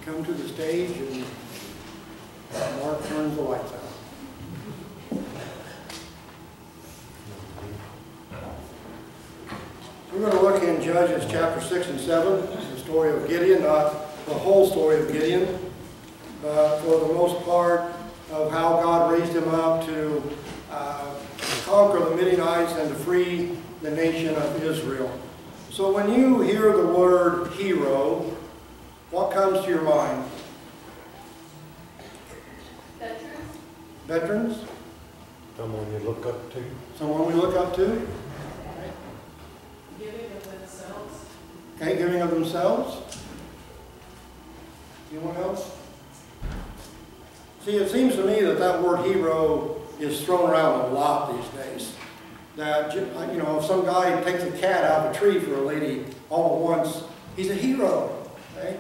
come to the stage and Mark turns the lights out. We're going to look in Judges chapter 6 and 7, the story of Gideon, not the whole story of Gideon, but for the most part of how God raised him up to conquer the Midianites and to free the nation of Israel. So when you hear the word hero, what comes to your mind? Veterans. Veterans? Someone you look up to. Someone we look up to? Giving of themselves. Okay, giving of themselves. Anyone else? See, it seems to me that that word hero is thrown around a lot these days. That, you know, if some guy takes a cat out of a tree for a lady all at once, he's a hero. Okay?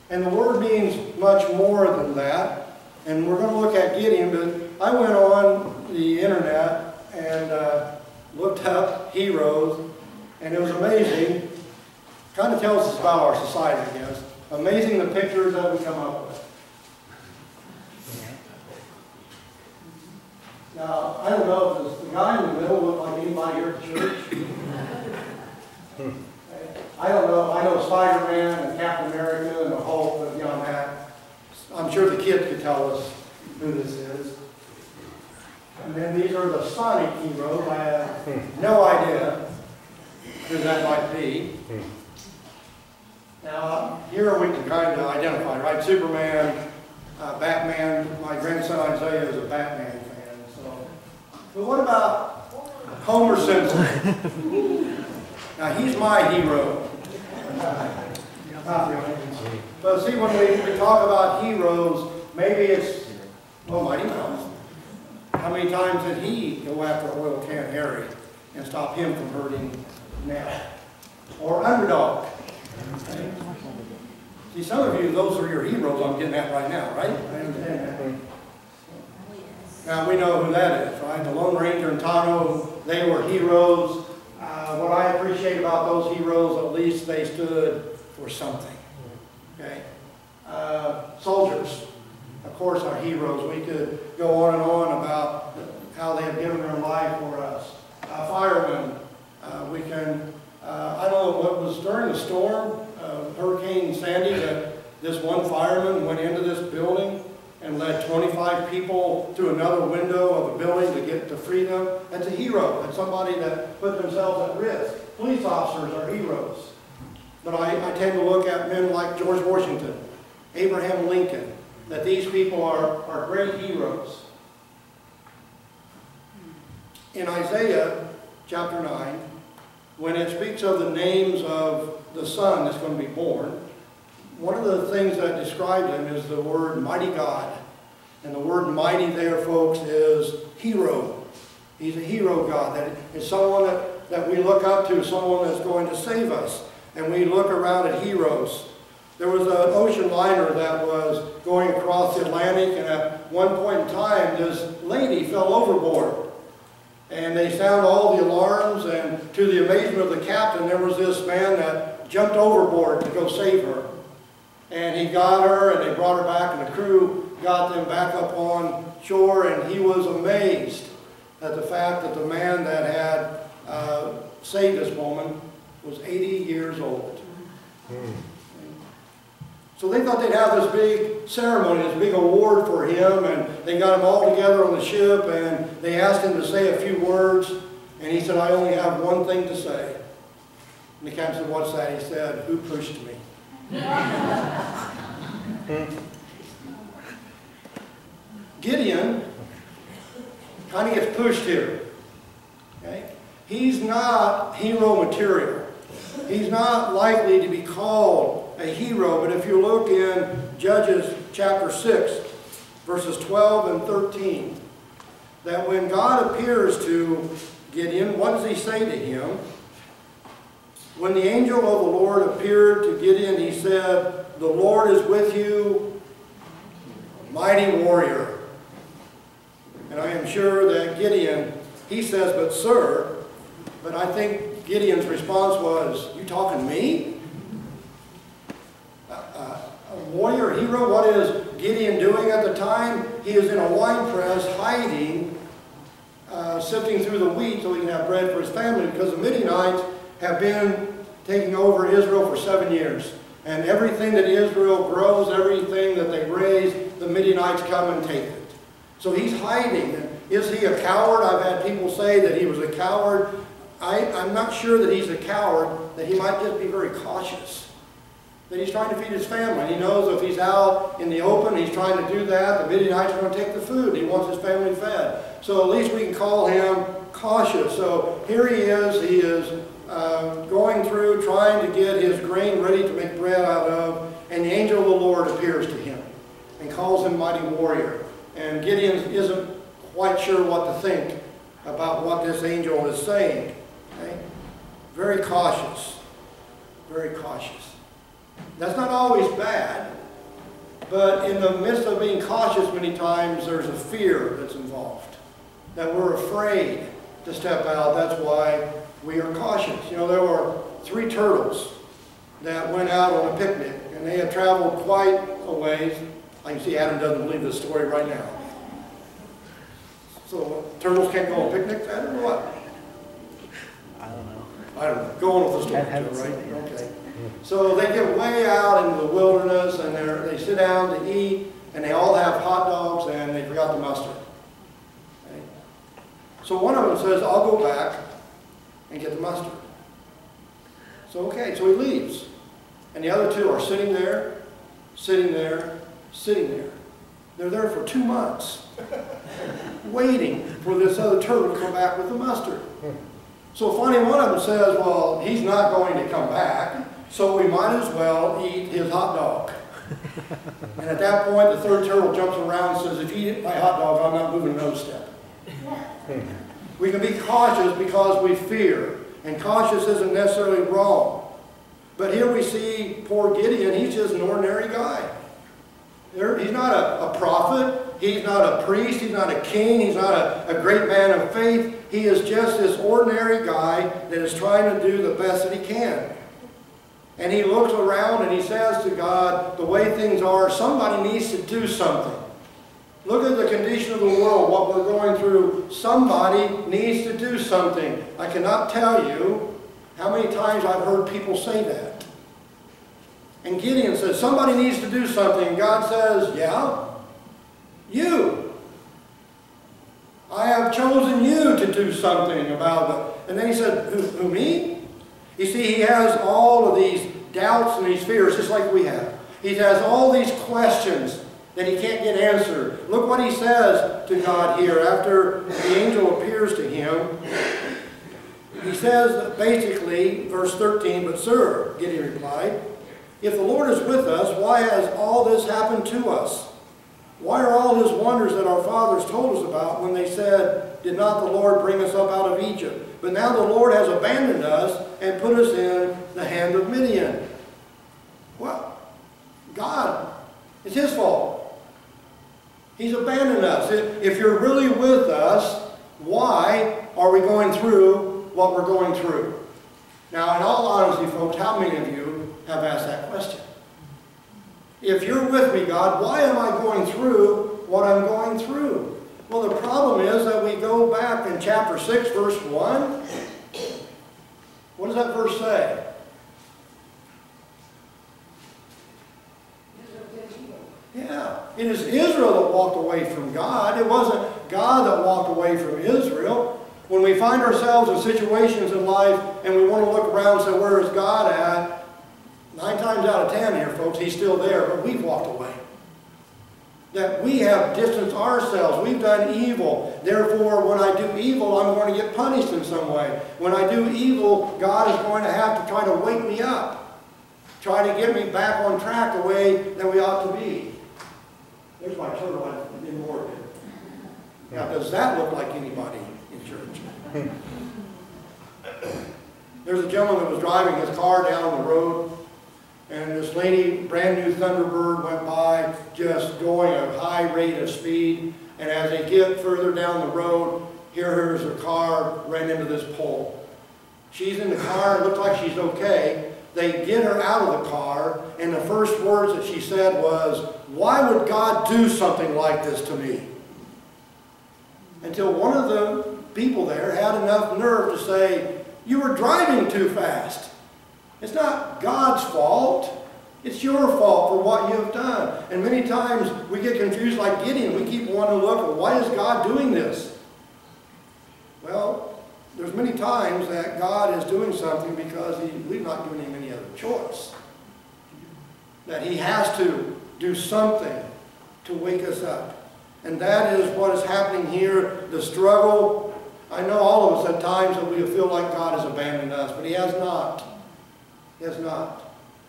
And the word means much more than that. And we're going to look at Gideon, but I went on the internet and looked up heroes, and it was amazing. Kind of tells us about our society, I guess. Amazing the pictures that we come up with. Now, I don't know, does the guy in the middle look like anybody here at church? I don't know. I know Spider-Man and Captain America and the Hulk, but beyond that, I'm sure the kids could tell us who this is. And then these are the Sonic heroes. I have no idea who that might be. Now, here we can kind of identify, right? Superman, Batman. My grandson Isaiah is a Batman fan. But what about Homer Simpson? Now, he's my hero. But see, when we talk about heroes, maybe it's, well, Mighty Mouse. How many times did he go after Oil Can Harry and stop him from hurting Nell? Or Underdog. Okay. See, some of you, those are your heroes I'm getting at right now, right? I understand that. Now, we know who that is, right? The Lone Ranger and Tonto, they were heroes. What I appreciate about those heroes, at least they stood for something. Okay? Soldiers, of course, are heroes. We could go on and on about how they have given their life for us. Firemen, we can, I don't know what was during the storm, Hurricane Sandy, that this one fireman went into this building and led 25 people through another window of a building to get to free them. That's a hero. That's somebody that put themselves at risk. Police officers are heroes. But I tend to look at men like George Washington, Abraham Lincoln, that these people are great heroes. In Isaiah chapter 9, when it speaks of the names of the son that's going to be born, one of the things that describes him is the word mighty God. And the word mighty there, folks, is hero. He's a hero God. That is someone that we look up to, someone that's going to save us. And we look around at heroes. There was an ocean liner that was going across the Atlantic, and at one point in time, this lady fell overboard. And they sounded all the alarms, and to the amazement of the captain, there was this man that jumped overboard to go save her. And he got her, and they brought her back, and the crew got them back up on shore, and he was amazed at the fact that the man that had saved this woman was 80 years old. So they thought they'd have this big ceremony, this big award for him, and they got him all together on the ship, and they asked him to say a few words, and he said, "I only have one thing to say." And the captain said, "What's that?" He said, "Who pushed me?" Gideon kind of gets pushed here. Okay? He's not hero material. He's not likely to be called a hero, but if you look in Judges chapter 6, verses 12 and 13, that when God appears to Gideon, what does he say to him? When the angel of the Lord appeared to Gideon, he said, "The Lord is with you, mighty warrior." And I am sure that Gideon, he says, "But sir," but I think Gideon's response was, "You talking to me? A warrior fear. Hero, what is Gideon doing at the time? He is in a wine press hiding, sifting through the wheat so he can have bread for his family, because the Midianites have been taking over Israel for 7 years. And everything that Israel grows, everything that they raise, the Midianites come and take it. So he's hiding. Is he a coward? I've had people say that he was a coward. I'm not sure that he's a coward, that he might just be very cautious. That he's trying to feed his family. He knows if he's out in the open, he's trying to do that, the Midianites are going to take the food. He wants his family fed. So at least we can call him cautious. So here he is going through, trying to get his grain ready to make bread out of, and the angel of the Lord appears to him and calls him mighty warrior. And Gideon isn't quite sure what to think about what this angel is saying. Okay? Very cautious. Very cautious. That's not always bad, but in the midst of being cautious many times there's a fear that's involved. That we're afraid to step out. That's why we are cautious. You know, there were 3 turtles that went out on a picnic, and they had traveled quite a ways. I can see Adam doesn't believe this story right now. So turtles can't go on picnics? I don't know what. I don't know. I don't know. Go on with the story, I haven't right? seen it yet. Okay. So they get way out into the wilderness, and they sit down to eat, and they all have hot dogs, and they forgot the mustard. Okay. So one of them says, I'll go back and get the mustard. So okay, so he leaves. And the other 2 are sitting there, sitting there, sitting there. They're there for 2 months, waiting for this other turtle to come back with the mustard. So finally one of them says, well, he's not going to come back, so we might as well eat his hot dog. And at that point, the 3rd turtle jumps around and says, if you eat my hot dog, I'm not moving another step. We can be cautious because we fear, and cautious isn't necessarily wrong. But here we see poor Gideon, he's just an ordinary guy. He's not a prophet, he's not a priest, he's not a king, he's not a great man of faith. He is just this ordinary guy that is trying to do the best that he can. And he looks around and he says to God, the way things are, somebody needs to do something. Look at the condition of the world, what we're going through. Somebody needs to do something. I cannot tell you how many times I've heard people say that. And Gideon says, somebody needs to do something. And God says, yeah, you. I have chosen you to do something about it. And then he said, who, me? You see, he has all of these doubts and these fears, just like we have. He has all these questions that he can't get answered. Look what he says to God here after the angel appears to him. He says that basically, verse 13, but sir, Gideon replied, if the Lord is with us, why has all this happened to us? Why are all his wonders that our fathers told us about when they said, did not the Lord bring us up out of Egypt? But now the Lord has abandoned us and put us in the hand of Midian. Well, God, it's his fault. He's abandoned us. If you're really with us, why are we going through what we're going through? Now, in all honesty, folks, how many of you have asked that question? If you're with me, God, why am I going through what I'm going through? Well, the problem is that we go back in chapter 6, verse 1. What does that verse say? Yeah, it is Israel that walked away from God. It wasn't God that walked away from Israel. When we find ourselves in situations in life and we want to look around and say, where is God at? 9 times out of 10 here, folks, he's still there, but we've walked away. That we have distanced ourselves. We've done evil. Therefore, when I do evil, I'm going to get punished in some way. When I do evil, God is going to have to try to wake me up. Try to get me back on track the way that we ought to be. There's my turtle. I didn't work it. Now, does that look like anybody in church? There's a gentleman that was driving his car down the road, and this lady, brand new Thunderbird, went by just going at a high rate of speed. And as they get further down the road, here's her car ran into this pole. She's in the car, it looked like she's okay. they get her out of the car, and the first words that she said was, "Why would God do something like this to me?" Until one of the people there had enough nerve to say, "You were driving too fast. It's not God's fault. It's your fault for what you have done." And many times we get confused like Gideon. We keep wanting to look at, why is God doing this? Well, there's many times that God is doing something because we've not given him any other choice. That he has to do something to wake us up. And that is what is happening here, the struggle. I know all of us at times that we feel like God has abandoned us, but he has not. He has not.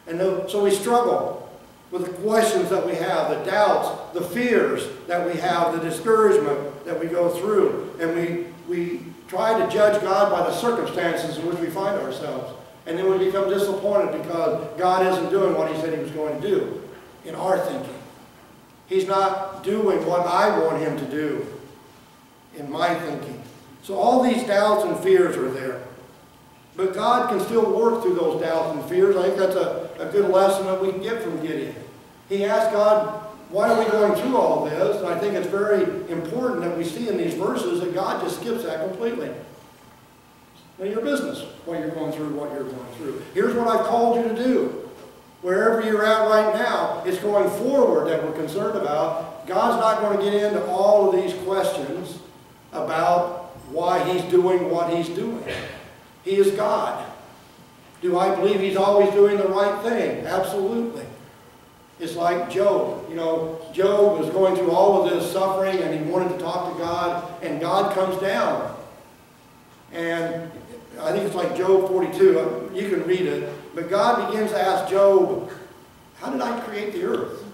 And so we struggle with the questions that we have, the doubts, the fears that we have, the discouragement that we go through. And we try to judge God by the circumstances in which we find ourselves. And then we become disappointed because God isn't doing what he said he was going to do in our thinking. He's not doing what I want him to do in my thinking. So all these doubts and fears are there. But God can still work through those doubts and fears. I think that's a good lesson that we can get from Gideon. He asked God, why are we going through all this? And I think it's very important that we see in these verses that God just skips that completely. None of your business what you're going through, what you're going through. Here's what I've called you to do. Wherever you're at right now, it's going forward that we're concerned about. God's not going to get into all of these questions about why he's doing what he's doing. He is God. Do I believe he's always doing the right thing? Absolutely. It's like Job. You know, Job was going through all of this suffering and he wanted to talk to God, and God comes down. And I think it's like Job 42. You can read it. But God begins to ask Job, how did I create the earth?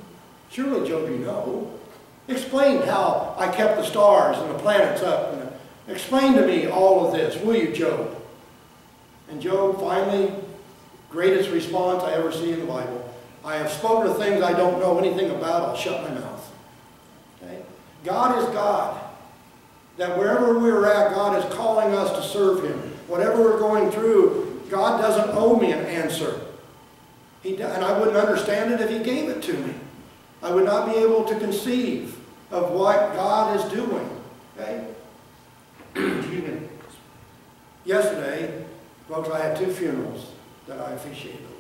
Surely, Job, you know. Explain how I kept the stars and the planets up. And explain to me all of this, will you, Job? And Job finally, greatest response I ever see in the Bible. I have spoken of things I don't know anything about. I'll shut my mouth. Okay? God is God. That wherever we're at, God is calling us to serve him. Whatever we're going through, God doesn't owe me an answer. And I wouldn't understand it if he gave it to me. I would not be able to conceive of what God is doing. Okay? Excuse me. Yesterday, folks, I had two funerals that I officiated over.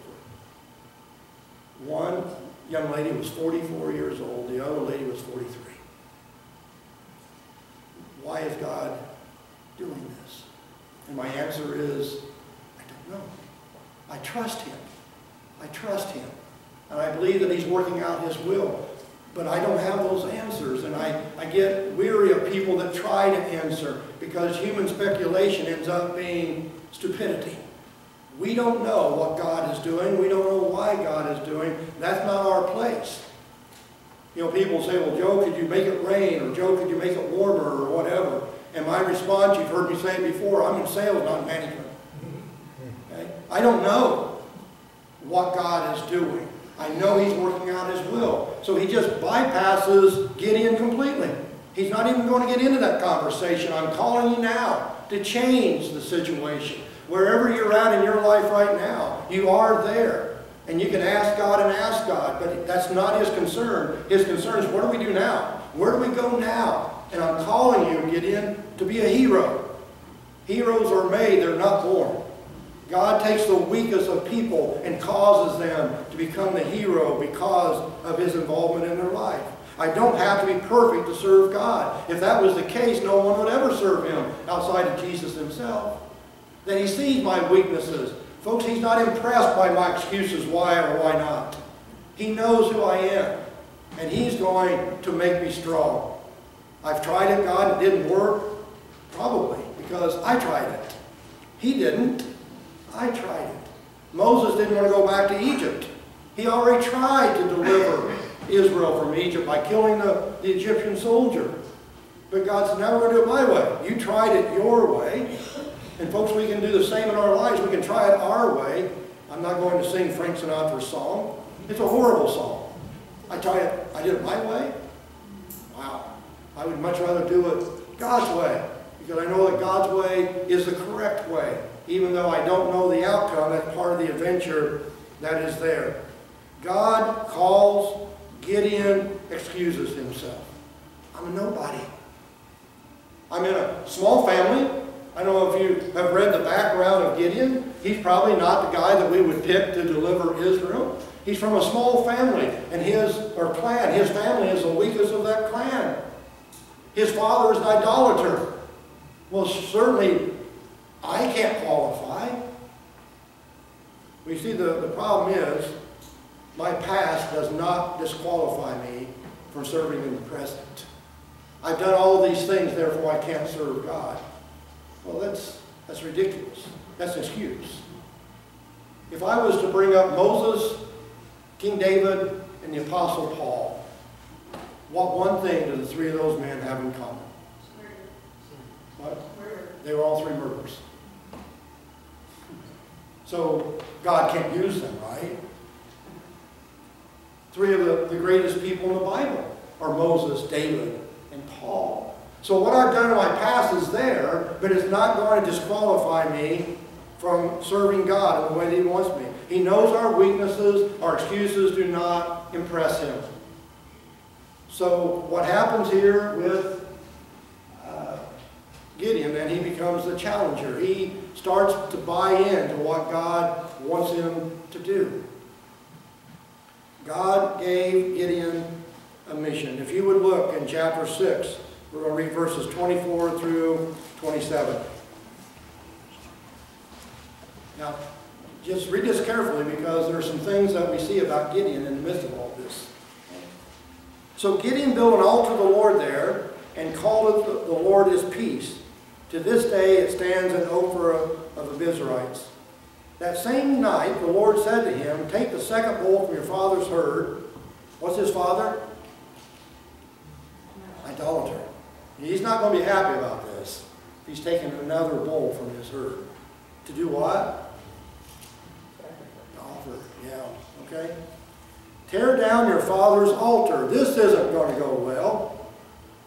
One young lady was 44 years old. The other lady was 43. Why is God doing this? And my answer is, I don't know. I trust him. I trust him. And I believe that he's working out his will. But I don't have those answers. And I get weary of people that try to answer, because human speculation ends up being stupidity. We don't know what God is doing. We don't know why God is doing. That's not our place. You know, people say, well, Joe, could you make it rain? Or Joe, could you make it warmer? Or whatever. And my response, you've heard me say it before, I'm in sales, not management. Okay? I don't know what God is doing. I know he's working out his will. So he just bypasses Gideon completely. He's not even going to get into that conversation. I'm calling you now to change the situation. Wherever you're at in your life right now, you are there. And you can ask God and ask God, but that's not his concern. His concern is, what do we do now? Where do we go now? And I'm calling you, Gideon, to be a hero. Heroes are made, they're not born. God takes the weakest of people and causes them to become the hero because of his involvement in their life. I don't have to be perfect to serve God. If that was the case, no one would ever serve him outside of Jesus himself. Then he sees my weaknesses. Folks, he's not impressed by my excuses why or why not. He knows who I am, and he's going to make me strong. I've tried it, God, it didn't work. Probably, because I tried it. He didn't. I tried it. Moses didn't want to go back to Egypt. He already tried to deliver Israel from Egypt by killing the Egyptian soldier. But God said, now we're going to do it my way. You tried it your way. And folks, we can do the same in our lives. We can try it our way. I'm not going to sing Frank Sinatra's song. It's a horrible song. I did it my way. Wow. I would much rather do it God's way, because I know that God's way is the correct way. Even though I don't know the outcome, that's part of the adventure that is there. God calls, Gideon excuses himself. I'm a nobody. I'm in a small family. I don't know if you have read the background of Gideon. He's probably not the guy that we would pick to deliver Israel. He's from a small family, and his family is the weakest of that clan. His father is an idolater. Well, certainly, I can't qualify. We see the problem is, my past does not disqualify me from serving in the present. I've done all these things, therefore I can't serve God. Well, that's ridiculous. That's an excuse. If I was to bring up Moses, King David, and the Apostle Paul, what one thing do the three of those men have in common? What? They were all three murderers. So God can't use them, right? Three of the greatest people in the Bible are Moses, David, and Paul. So what I've done in my past is there, but it's not going to disqualify me from serving God in the way that He wants me. He knows our weaknesses, our excuses do not impress Him. So what happens here with Gideon, and he becomes the challenger. He starts to buy into what God wants him to do. God gave Gideon a mission. If you would look in chapter 6, we're going to read verses 24 through 27. Now, just read this carefully because there are some things that we see about Gideon in the midst of all this. So Gideon built an altar to the Lord there and called it the Lord is peace. To this day it stands in Ophrah of the Abiezrites. That same night the Lord said to him, take the second bull from your father's herd. What's his father? Idolater. He's not going to be happy about this. He's taking another bull from his herd. To do what? Offer. Yeah. Okay. Tear down your father's altar. This isn't going to go well.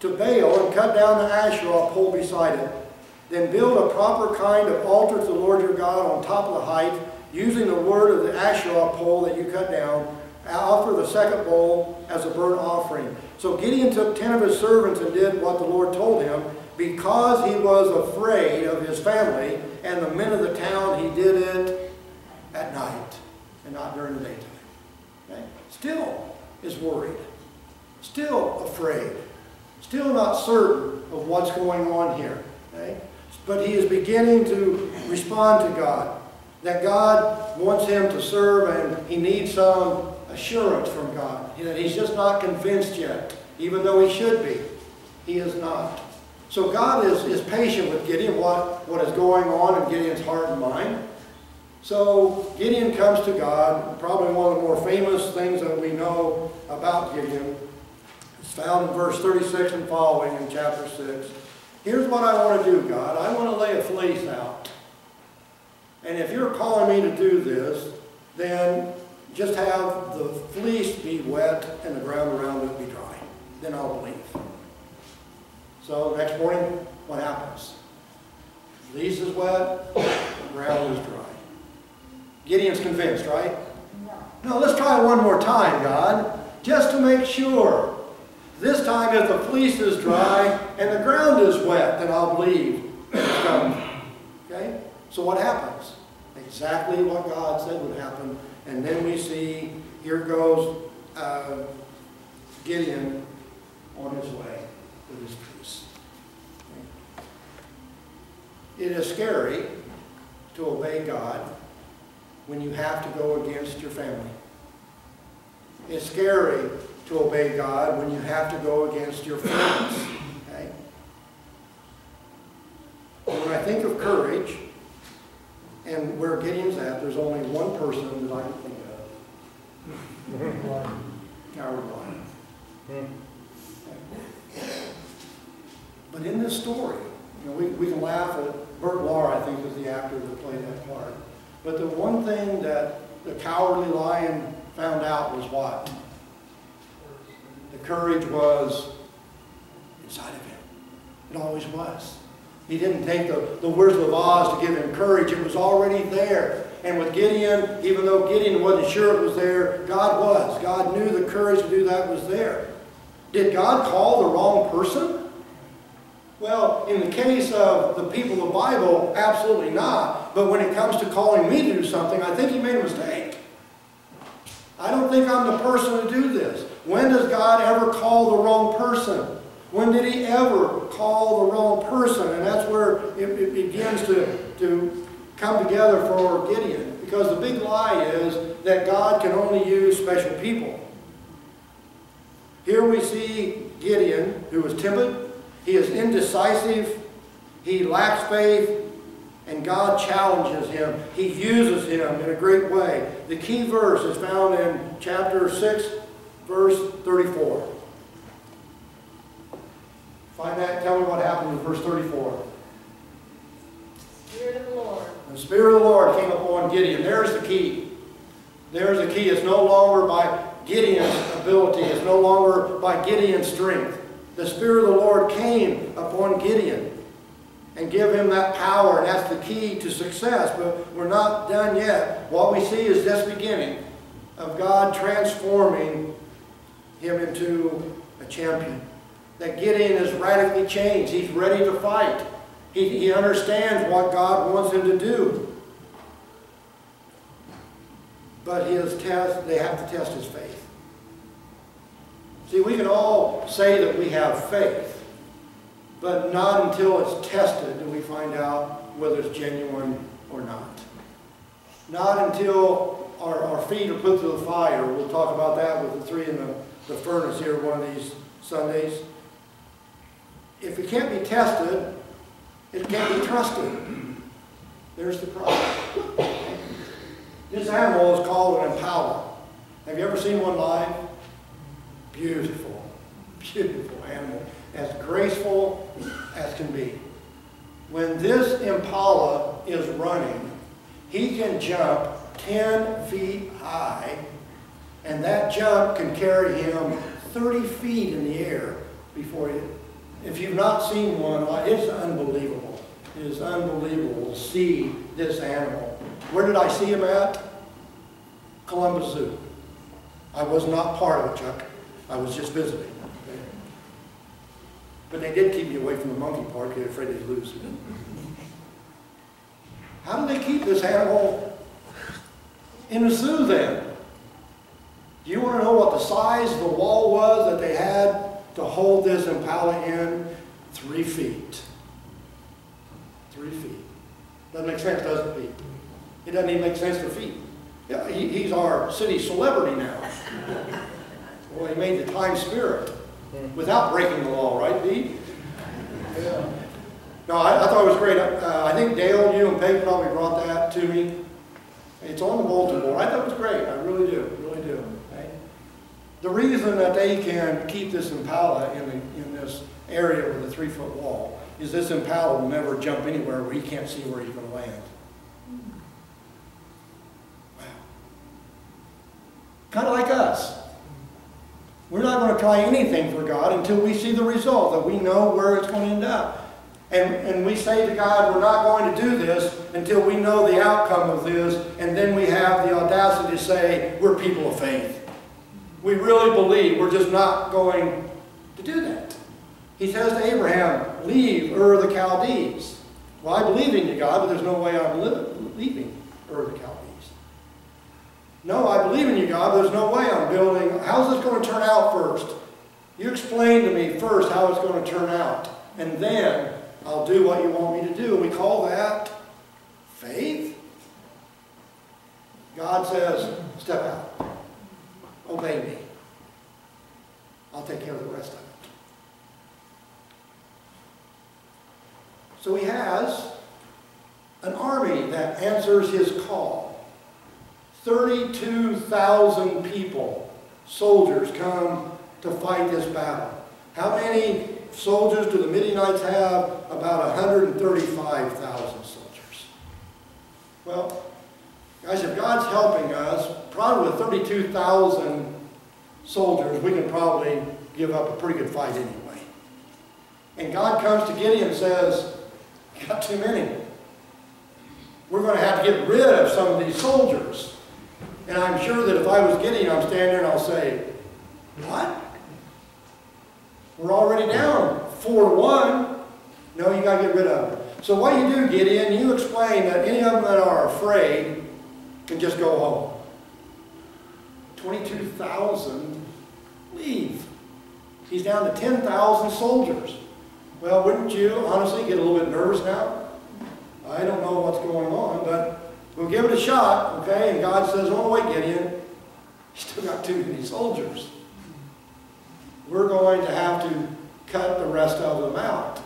To Baal and cut down the Asherah pole beside it. Then build a proper kind of altar to the Lord your God on top of the height, using the word of the Asherah pole that you cut down. Offer the second bull as a burnt offering. So Gideon took 10 of his servants and did what the Lord told him. Because he was afraid of his family and the men of the town, he did it at night and not during the daytime. Okay? Still is worried. Still afraid. Still not certain of what's going on here. Okay? But he is beginning to respond to God. That God wants him to serve and he needs some assurance from God. That he's just not convinced yet. Even though he should be. He is not. So God is patient with Gideon, what is going on in Gideon's heart and mind. So Gideon comes to God. Probably one of the more famous things that we know about Gideon. It's found in verse 36 and following in chapter 6. Here's what I want to do, God. I want to lay a fleece out. And if you're calling me to do this, then just have the fleece be wet and the ground around it be dry. Then I'll believe. So next morning, what happens? The fleece is wet, the ground is dry. Gideon's convinced, right? No, let's try one more time, God, just to make sure. This time, if the fleece is dry and the ground is wet, then I'll believe it's coming. Okay? So what happens? Exactly what God said would happen. And then we see, here goes Gideon on his way with his peace. It is scary to obey God when you have to go against your family. It's scary to obey God when you have to go against your friends. Okay? When I think of courage and where Gideon's at, there's only one person that I can think of. Coward lion. But in this story, you know, we can laugh at Burt Lahr, I think, is the actor that played that part. But the one thing that the cowardly lion found out was what? The courage was inside of him. It always was. He didn't take the Wizard of Oz to give him courage. It was already there. And with Gideon, even though Gideon wasn't sure it was there, God was. God knew the courage to do that was there. Did God call the wrong person? Well, in the case of the people of the Bible, absolutely not. But when it comes to calling me to do something, I think he made a mistake. I don't think I'm the person to do this. When does God ever call the wrong person? When did he ever call the wrong person? And that's where it begins to come together for Gideon. Because the big lie is that God can only use special people. Here we see Gideon, who is timid, he is indecisive, he lacks faith, and God challenges him. He uses him in a great way. The key verse is found in chapter 6, verse 34. Find that, tell me what happened in verse 34. Spirit of the Lord. The Spirit of the Lord came upon Gideon. There's the key. There's the key. It's no longer by Gideon's ability. It's no longer by Gideon's strength. The Spirit of the Lord came upon Gideon and give him that power, and that's the key to success. But we're not done yet. What we see is this beginning of God transforming him into a champion. That Gideon is radically changed. He's ready to fight. He understands what God wants him to do. But they have to test his faith. See, we can all say that we have faith, but not until it's tested do we find out whether it's genuine or not. Not until our feet are put through the fire. We'll talk about that with the three in the furnace here one of these Sundays. If it can't be tested, it can't be trusted. There's the problem. This animal is called an impala. Have you ever seen one live? Beautiful, beautiful animal. As graceful as can be. When this impala is running, he can jump 10 feet high, and that jump can carry him 30 feet in the air before he... If you've not seen one, it's unbelievable. It is unbelievable to see this animal. Where did I see him at? Columbus Zoo. I was not part of it, Chuck. I was just visiting. Okay? But they did keep me away from the monkey park. They were afraid they'd lose. How do they keep this animal in the zoo then? Do you want to know what the size of the wall was that they had to hold this impala in? 3 feet. 3 feet. Doesn't make sense, does it, Pete? It doesn't even make sense to feet. Yeah, he's our city celebrity now. Well, he made the time spirit without breaking the law, right, Pete? Yeah. No, I thought it was great. I think Dale, you and Peg probably brought that to me. It's on the bulletin board. I thought it was great. I really do. Really do. Okay? The reason that they can keep this impala in this area with a 3-foot wall is this impala will never jump anywhere where he can't see where he's going to land. Wow. Kind of like us. We're not going to try anything for God until we see the result, that we know where it's going to end up. And we say to God, we're not going to do this until we know the outcome of this, and then we have the audacity to say, we're people of faith. We really believe, we're just not going to do that. He says to Abraham, leave Ur of the Chaldees. Well, I believe in you, God, but there's no way I'm leaving Ur of the Chaldees. No, I believe in you, God, but there's no way I'm building. How's this going to turn out first? You explain to me first how it's going to turn out, and then I'll do what you want me to do. We call that faith. God says, step out. Obey me. I'll take care of the rest of it. So he has an army that answers his call. 32,000 people, soldiers, come to fight this battle. How many soldiers do the Midianites have? About 135,000 soldiers. Well, guys, if God's helping us, probably with 32,000 soldiers, we can probably give up a pretty good fight anyway. And God comes to Gideon and says, You got too many. We're going to have to get rid of some of these soldiers. And I'm sure that if I was Gideon, I'm standing there and I'll say, what? We're already down 4-1. No, you got to get rid of them. So what you do, Gideon, you explain that any of them that are afraid can just go home. 22,000 leave. He's down to 10,000 soldiers. Well, wouldn't you honestly get a little bit nervous now? I don't know what's going on, but we'll give it a shot, okay? And God says, oh, wait, Gideon, you still got too many soldiers. We're going to have to cut the rest of them out.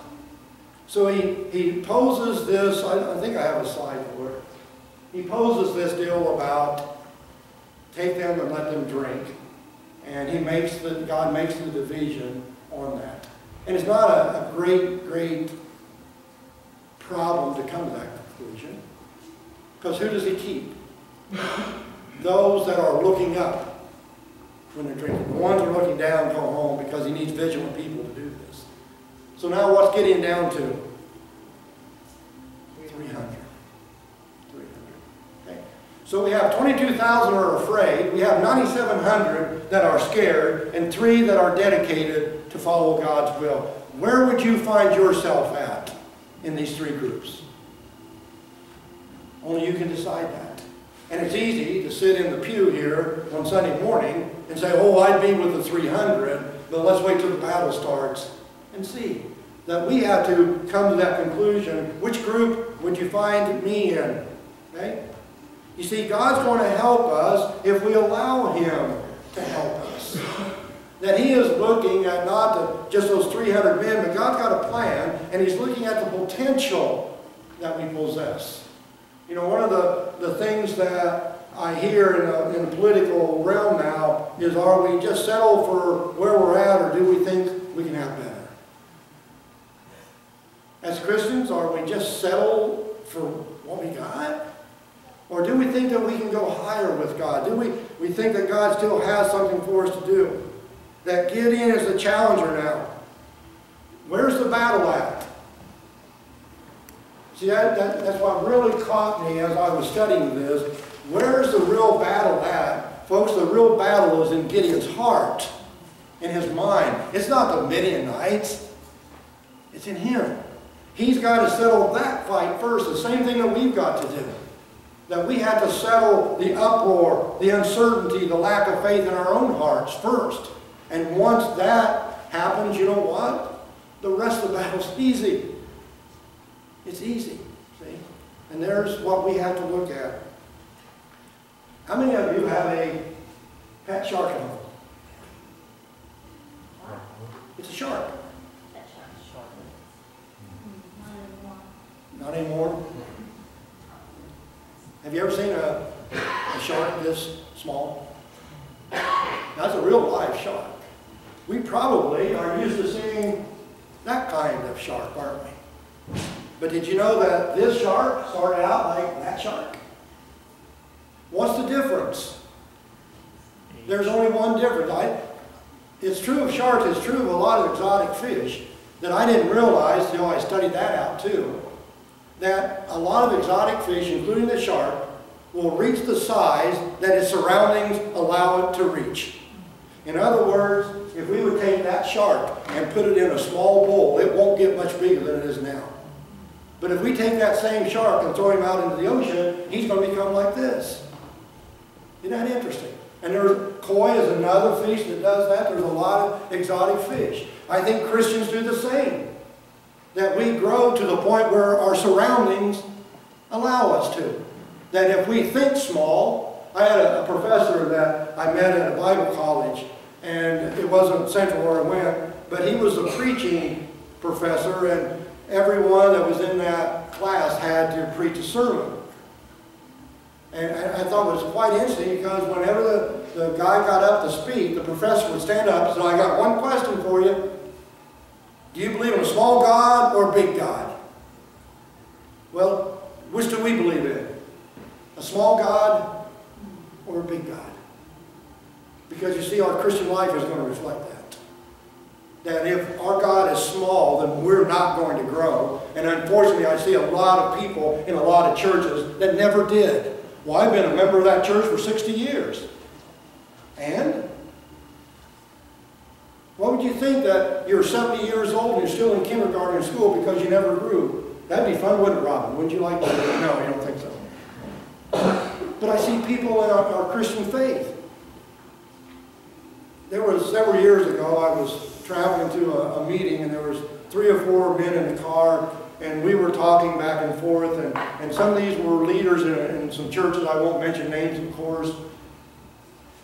So he poses this, I think I have a slide for it. He poses this deal about take them and let them drink. And God makes the division on that. And it's not a great problem to come to that conclusion. Because who does he keep? Those that are looking up when they're drinking. The ones who are looking down go home because he needs vigilant people to do this. So now what's Gideon down to? 300. Okay. So we have 22,000 are afraid. We have 9,700 that are scared. And 3 that are dedicated to follow God's will. Where would you find yourself at in these 3 groups? Only you can decide that. And it's easy to sit in the pew here on Sunday morning and say, oh, I'd be with the 300, but let's wait till the battle starts and see. That we have to come to that conclusion. Which group would you find me in? Okay? You see, God's going to help us if we allow Him to help us. That He is looking at not just those 300 men, but God's got a plan, and He's looking at the potential that we possess. You know, one of the things that I hear in the political realm now is, are we just settle for where we're at, or do we think we can have better? As Christians, are we just settle for what we got? Or do we think that we can go higher with God? Do we think that God still has something for us to do? That Gideon is the challenger now. Where's the battle at? See, that's what really caught me as I was studying this. Where's the real battle at? Folks, the real battle is in Gideon's heart, in his mind. It's not the Midianites. It's in him. He's got to settle that fight first. The same thing that we've got to do. That we have to settle the uproar, the uncertainty, the lack of faith in our own hearts first. And once that happens, you know what? The rest of the battle's easy. It's easy, see? And there's what we have to look at. How many of you have a pet shark at home? It's a shark. Not anymore? Have you ever seen a shark this small? That's a real live shark. We probably are used to seeing that kind of shark, aren't we? But did you know that this shark started out like that shark? What's the difference? There's only one difference. It's true of sharks, it's true of a lot of exotic fish that I didn't realize until I studied that out too. That a lot of exotic fish, including the shark, will reach the size that its surroundings allow it to reach. In other words, if we would take that shark and put it in a small bowl, it won't get much bigger than it is now. But if we take that same shark and throw him out into the ocean, he's going to become like this. Isn't that interesting? And koi is another fish that does that. There's a lot of exotic fish. I think Christians do the same. That we grow to the point where our surroundings allow us to. That if we think small, I had a professor that I met at a Bible college, and it wasn't Central where I went, but he was a preaching professor, and everyone that was in that class had to preach a sermon. And I thought it was quite interesting because whenever the guy got up to speak, the professor would stand up and say, I got one question for you. Do you believe in a small God or a big God? Well, which do we believe in? A small God or a big God? Because you see, our Christian life is going to reflect that. that if our God is small, then we're not going to grow. And unfortunately, I see a lot of people in a lot of churches that never did. Well, I've been a member of that church for 60 years. And? What would you think that you're 70 years old and you're still in kindergarten and school because you never grew? That'd be fun, wouldn't it, Robin? Wouldn't you like that? No, you don't think so. But I see people in our Christian faith. There was several years ago, I was traveling to a meeting, and there was 3 or 4 men in the car, and we were talking back and forth, and some of these were leaders in some churches. I won't mention names, of course.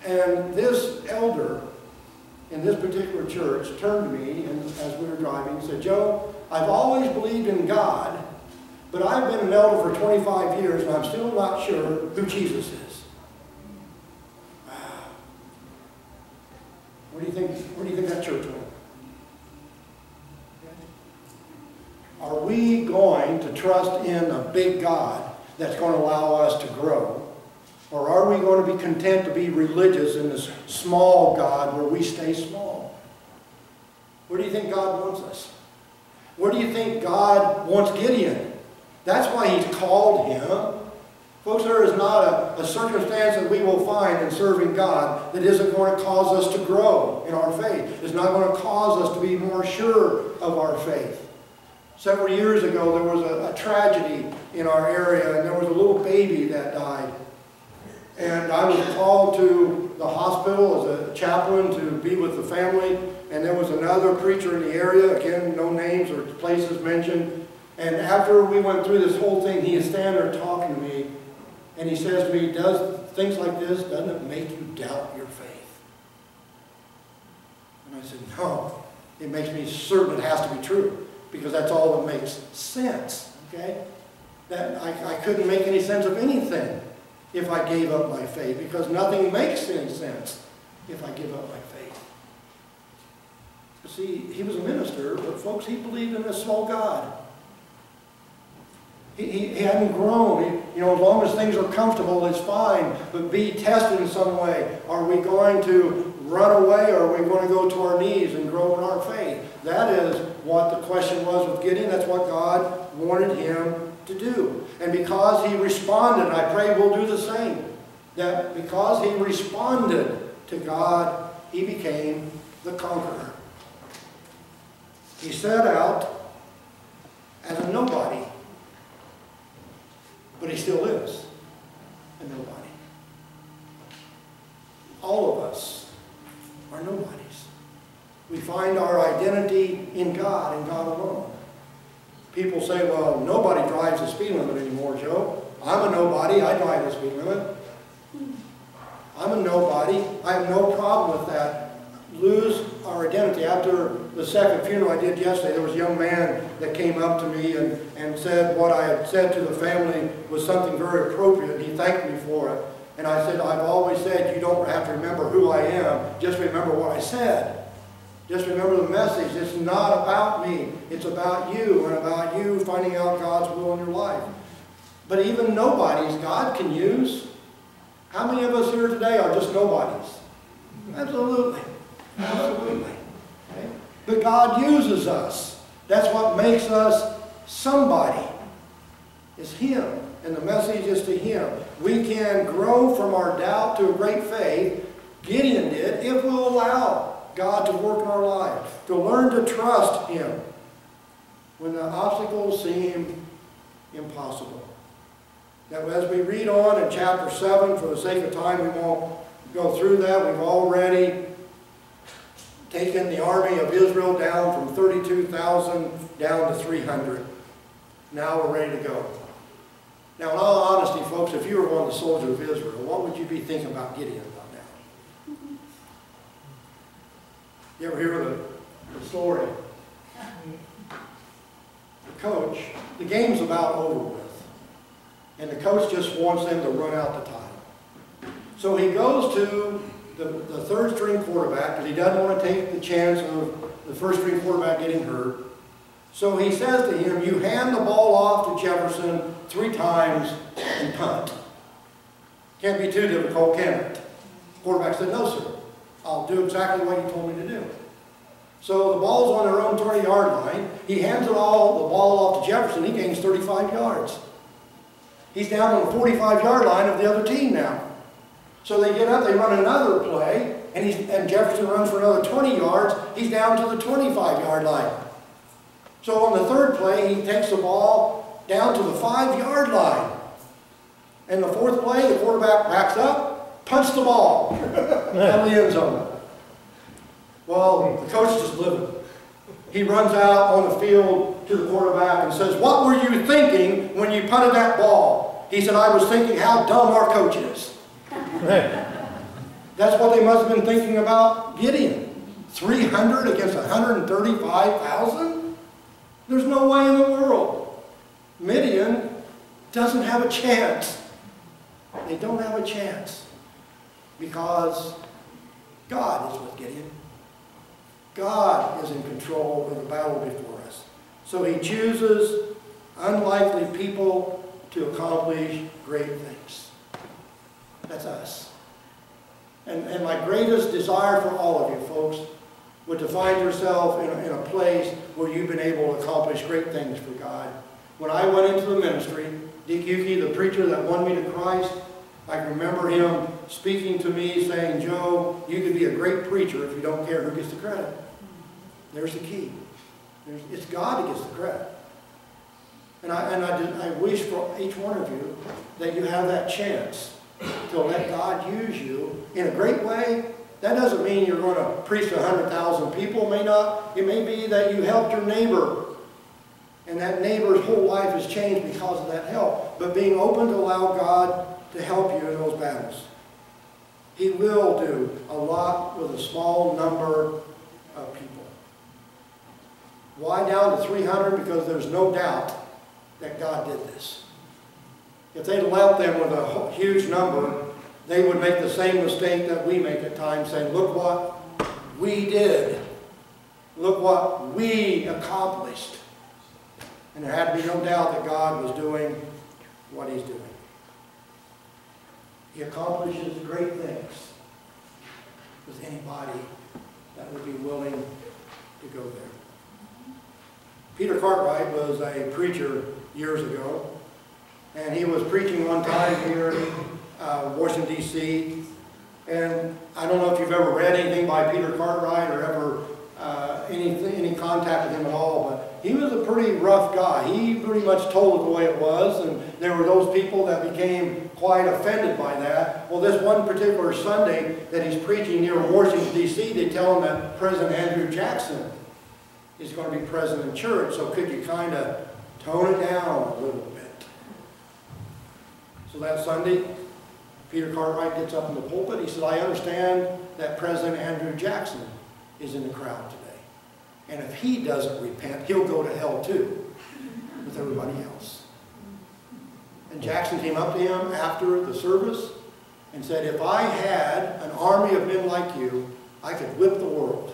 And this elder in this particular church turned to me and as we were driving and said, "Joe, I've always believed in God, but I've been an elder for 25 years and I'm still not sure who Jesus is." Wow. Where do you think that church went? Are we going to trust in a big God that's going to allow us to grow? Or are we going to be content to be religious in this small God where we stay small? Where do you think God wants us? Where do you think God wants Gideon? That's why He's called him. Folks, there is not a circumstance that we will find in serving God that isn't going to cause us to grow in our faith. It's not going to cause us to be more sure of our faith. Several years ago, there was a tragedy in our area, and there was a little baby that died. And I was called to the hospital as a chaplain to be with the family. And there was another preacher in the area, again, no names or places mentioned. And after we went through this whole thing, he is standing there talking to me. And he says to me, "Does things like this, doesn't it make you doubt your faith?" And I said, "No, it makes me certain it has to be true. Because that's all that makes sense." Okay? That I couldn't make any sense of anything if I gave up my faith, because nothing makes any sense if I give up my faith. But see, he was a minister, but folks, he believed in a small God. He hadn't grown. You know, as long as things are comfortable, it's fine, but be tested in some way. Are we going to run away, or are we going to go to our knees and grow in our faith? That is what the question was with Gideon. That's what God wanted him to do. And because he responded, I pray we'll do the same. That because he responded to God, he became the conqueror. He set out as a nobody, but he still is a nobody. All of us are nobodies. We find our identity in God and God alone. People say, "Well, nobody drives the speed limit anymore, Joe. I'm a nobody. I drive the speed limit. I'm a nobody. I have no problem with that." Lose our identity. After the second funeral I did yesterday, there was a young man that came up to me and said what I had said to the family was something very appropriate. He thanked me for it. And I said, "I've always said you don't have to remember who I am. Just remember what I said. Just remember the message. It's not about me. It's about you, and about you finding out God's will in your life." But even nobodies God can use. How many of us here today are just nobodies? Absolutely. Absolutely. Okay? But God uses us. That's what makes us somebody. It's Him. And the message is to Him. We can grow from our doubt to a great faith. Gideon did, if we'll allow God to work in our lives, to learn to trust Him when the obstacles seem impossible. Now, as we read on in chapter 7, for the sake of time, we won't go through that. We've already taken the army of Israel down from 32,000 down to 300. Now we're ready to go. Now, in all honesty, folks, if you were one of the soldiers of Israel, what would you be thinking about Gideon about now? You ever hear the story? The coach, the game's about over with. And the coach just wants them to run out the time. So he goes to the third string quarterback, because he doesn't want to take the chance of the first string quarterback getting hurt. So he says to him, "You hand the ball off to Jefferson 3 times and punt." Can't be too difficult, can it? The quarterback said, "No, sir. I'll do exactly what you told me to do." So the ball's on their own 20-yard line. He hands the ball off to Jefferson. He gains 35 yards. He's down on the 45-yard line of the other team now. So they get up, they run another play, and Jefferson runs for another 20 yards. He's down to the 25-yard line. So on the third play, he takes the ball down to the 5-yard line. And the fourth play, the quarterback backs up, punts the ball out of the end zone. Well, the coach is livid. He runs out on the field to the quarterback and says, "What were you thinking when you punted that ball?" He said, "I was thinking how dumb our coach is." That's what they must have been thinking about Gideon. 300 against 135,000? There's no way in the world. Midian doesn't have a chance. They don't have a chance because God is with Gideon. God is in control of the battle before us. So he chooses unlikely people to accomplish great things. That's us. And my greatest desire for all of you folks would to find yourself in a place where you've been able to accomplish great things for God. When I went into the ministry, Dick Yuki, the preacher that won me to Christ, I can remember him speaking to me saying, "Joe, you can be a great preacher if you don't care who gets the credit." There's the key. It's God that gets the credit. And I wish for each one of you that you have that chance to let God use you in a great way. That doesn't mean you're going to preach to 100,000 people. It may be that you helped your neighbor, and that neighbor's whole life has changed because of that help. But being open to allow God to help you in those battles. He will do a lot with a small number of people. Why down to 300? Because there's no doubt that God did this. If they'd left them with a huge number, they would make the same mistake that we make at times, saying, "Look what we did. Look what we accomplished." And there had to be no doubt that God was doing what he's doing. He accomplishes great things with anybody that would be willing to go there. Peter Cartwright was a preacher years ago, and he was preaching one time here in Washington, D.C., and I don't know if you've ever read anything by Peter Cartwright or ever any contact with him at all, but he was a pretty rough guy. He pretty much told it the way it was, and there were those people that became quite offended by that. Well, this one particular Sunday that he's preaching near Washington, D.C., they tell him that President Andrew Jackson is going to be present in church, so could you kind of tone it down a little bit? So that Sunday, Peter Cartwright gets up in the pulpit. He said, "I understand that President Andrew Jackson is in the crowd today. And if he doesn't repent, he'll go to hell too, with everybody else." And Jackson came up to him after the service and said, "If I had an army of men like you, I could whip the world.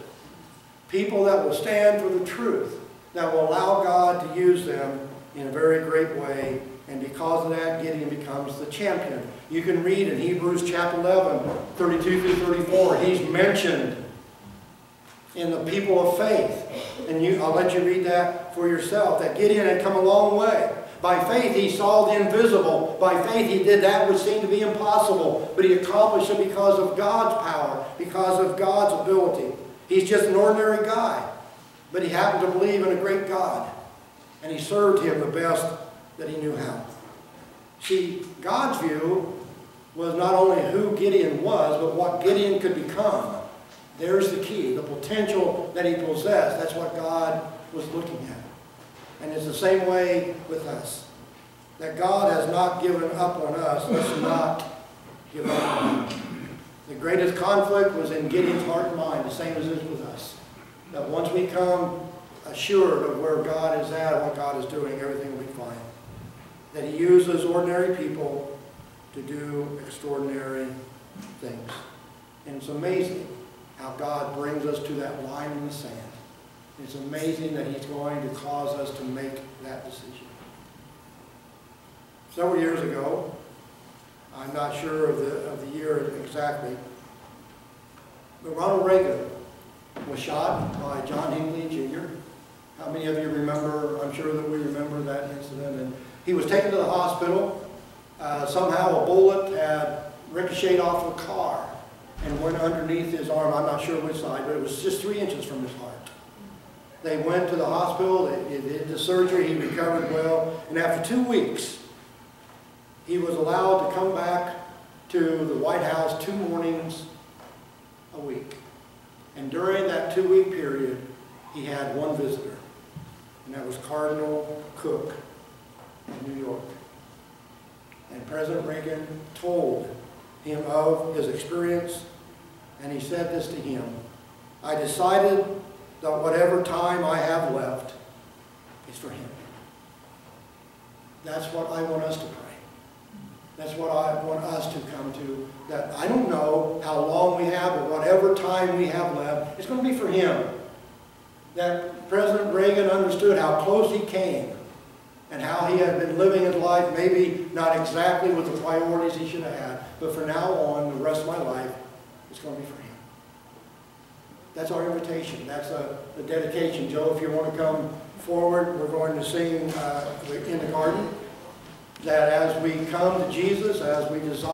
People that will stand for the truth, that will allow God to use them in a very great way." And because of that, Gideon becomes the champion. You can read in Hebrews chapter 11, 32 through 34, he's mentioned in the people of faith. And I'll let you read that for yourself, that Gideon had come a long way. By faith he saw the invisible. By faith he did that which seemed to be impossible. But he accomplished it because of God's power, because of God's ability. He's just an ordinary guy. But he happened to believe in a great God. And he served him the best that he knew how. See, God's view was not only who Gideon was, but what Gideon could become. There's the key, the potential that he possessed. That's what God was looking at. And it's the same way with us. That God has not given up on us. Let's not give up on him. The greatest conflict was in Gideon's heart and mind, the same as it is with us. That once we come assured of where God is at and what God is doing, everything will be fine. That he uses ordinary people to do extraordinary things. And it's amazing how God brings us to that line in the sand. It's amazing that he's going to cause us to make that decision. Several years ago, I'm not sure of the year exactly, but Ronald Reagan was shot by John Hinckley Jr. How many of you remember? I'm sure that we remember that incident. And he was taken to the hospital. Somehow a bullet had ricocheted off a car and went underneath his arm. I'm not sure which side, but it was just 3 inches from his heart. They went to the hospital, they did the surgery, he recovered well, and after 2 weeks, he was allowed to come back to the White House 2 mornings a week. And during that 2-week period, he had one visitor, and that was Cardinal Cook in New York. And President Reagan told him of his experience, and he said this to him: I decided that whatever time I have left is for him. That's what I want us to pray. That's what I want us to come to. That I don't know how long we have, but whatever time we have left, it's going to be for him. That President Reagan understood how close he came and how he had been living his life, maybe not exactly with the priorities he should have had, but from now on, the rest of my life, it's going to be for him. That's our invitation. That's the dedication. Joe, if you want to come forward, we're going to sing in the garden. That as we come to Jesus, as we desire